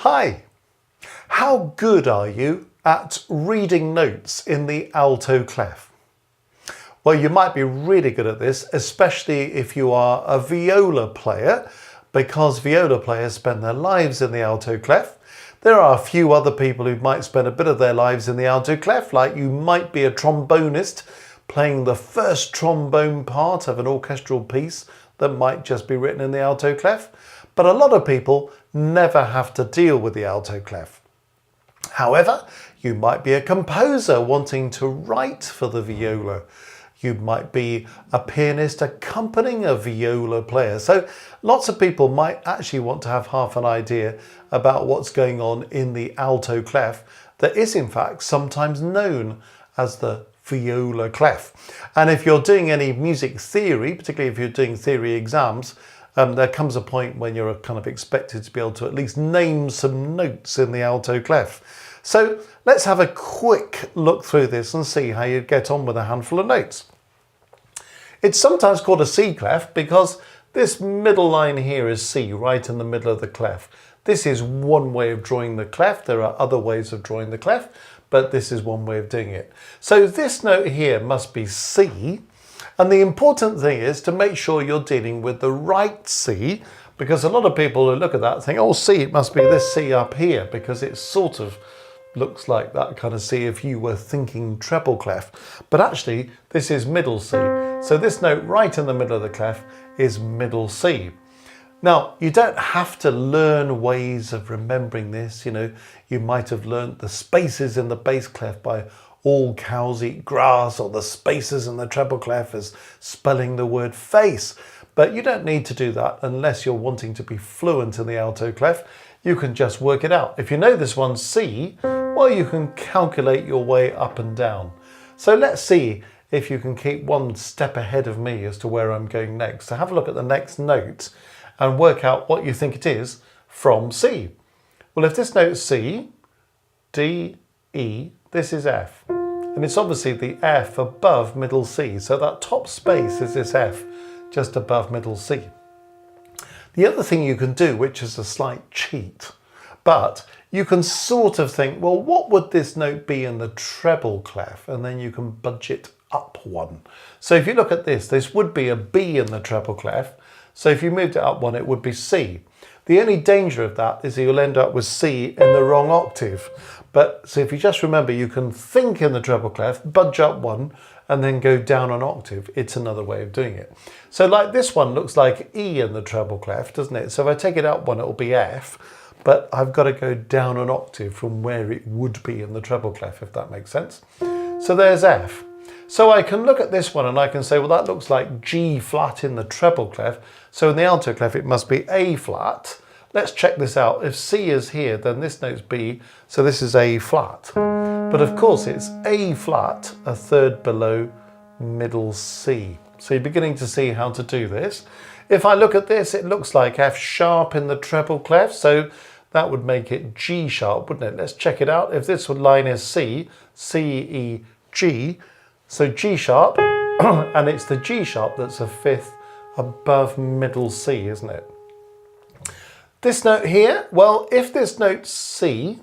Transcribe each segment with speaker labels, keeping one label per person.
Speaker 1: Hi! How good are you at reading notes in the alto clef? Well, you might be really good at this, especially if you are a viola player, because viola players spend their lives in the alto clef. There are a few other people who might spend a bit of their lives in the alto clef, like you might be a trombonist playing the first trombone part of an orchestral piece that might just be written in the alto clef. But a lot of people never have to deal with the alto clef. However, you might be a composer wanting to write for the viola. You might be a pianist accompanying a viola player. So lots of people might actually want to have half an idea about what's going on in the alto clef that is in fact sometimes known as the viola clef. And if you're doing any music theory, particularly if you're doing theory exams, there comes a point when you're kind of expected to be able to at least name some notes in the alto clef. So let's have a quick look through this and see how you get on with a handful of notes. It's sometimes called a C clef because this middle line here is C, right in the middle of the clef. This is one way of drawing the clef. There are other ways of drawing the clef, but this is one way of doing it. So this note here must be C. And the important thing is to make sure you're dealing with the right C, because a lot of people who look at that think, oh, C, it must be this C up here, because it sort of looks like that kind of C if you were thinking treble clef. But actually, this is middle C. So this note right in the middle of the clef is middle C. Now, you don't have to learn ways of remembering this. You know, you might have learned the spaces in the bass clef by all cows eat grass, or the spaces in the treble clef as spelling the word face. But you don't need to do that unless you're wanting to be fluent in the alto clef. You can just work it out. If you know this one's C, well, you can calculate your way up and down. So let's see if you can keep one step ahead of me as to where I'm going next. So have a look at the next note and work out what you think it is from C. Well, if this note's C, D, E, this is F. And it's obviously the F above middle C. So that top space is this F just above middle C. The other thing you can do, which is a slight cheat, but you can sort of think, well, what would this note be in the treble clef? And then you can budge it up one. So if you look at this, this would be a B in the treble clef. So if you moved it up one, it would be C. The only danger of that is that you'll end up with C in the wrong octave. But so if you just remember, you can think in the treble clef, budge up one, and then go down an octave. It's another way of doing it. So like this one looks like E in the treble clef, doesn't it? So if I take it up one, it'll be F, but I've got to go down an octave from where it would be in the treble clef, if that makes sense. So there's F. So I can look at this one and I can say, well, that looks like G flat in the treble clef. So in the alto clef, it must be A flat. Let's check this out. If C is here, then this note's B, so this is A flat. But of course, it's A flat, a third below middle C. So you're beginning to see how to do this. If I look at this, it looks like F sharp in the treble clef, so that would make it G sharp, wouldn't it? Let's check it out. If this line is C, C, E, G, so G sharp, and it's the G sharp that's a fifth above middle C, isn't it? This note here, well, if this note's C,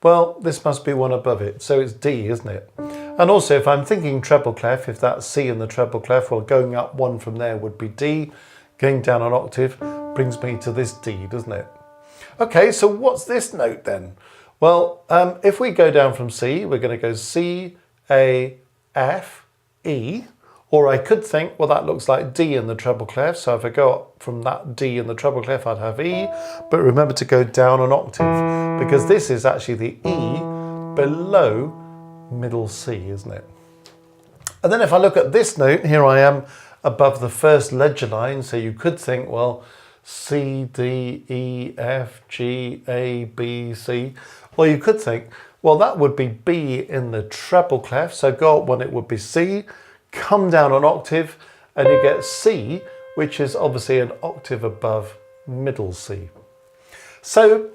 Speaker 1: well, this must be one above it, so it's D, isn't it? And also, if I'm thinking treble clef, if that's C in the treble clef, well, going up one from there would be D. Going down an octave brings me to this D, doesn't it? Okay, so what's this note then? Well, if we go down from C, we're going to go C, A, F, E. Or I could think, well, that looks like D in the treble clef. So if I go up from that D in the treble clef, I'd have E. But remember to go down an octave, because this is actually the E below middle C, isn't it? And then if I look at this note, here I am above the first ledger line. So you could think, well, C, D, E, F, G, A, B, C. Well, you could think, well, that would be B in the treble clef. So go up one, it would be C. Come down an octave and you get C, which is obviously an octave above middle C. So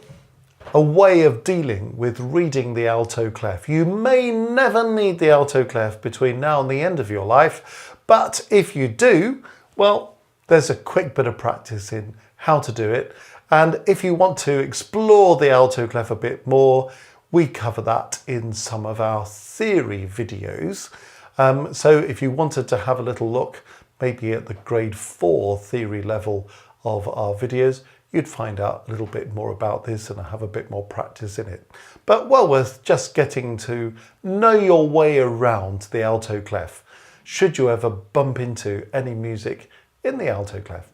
Speaker 1: a way of dealing with reading the alto clef. You may never need the alto clef between now and the end of your life, but if you do, well, there's a quick bit of practice in how to do it. And if you want to explore the alto clef a bit more, we cover that in some of our theory videos. So if you wanted to have a little look, maybe at the grade 4 theory level of our videos, you'd find out a little bit more about this and have a bit more practice in it. But well worth just getting to know your way around the alto clef, should you ever bump into any music in the alto clef.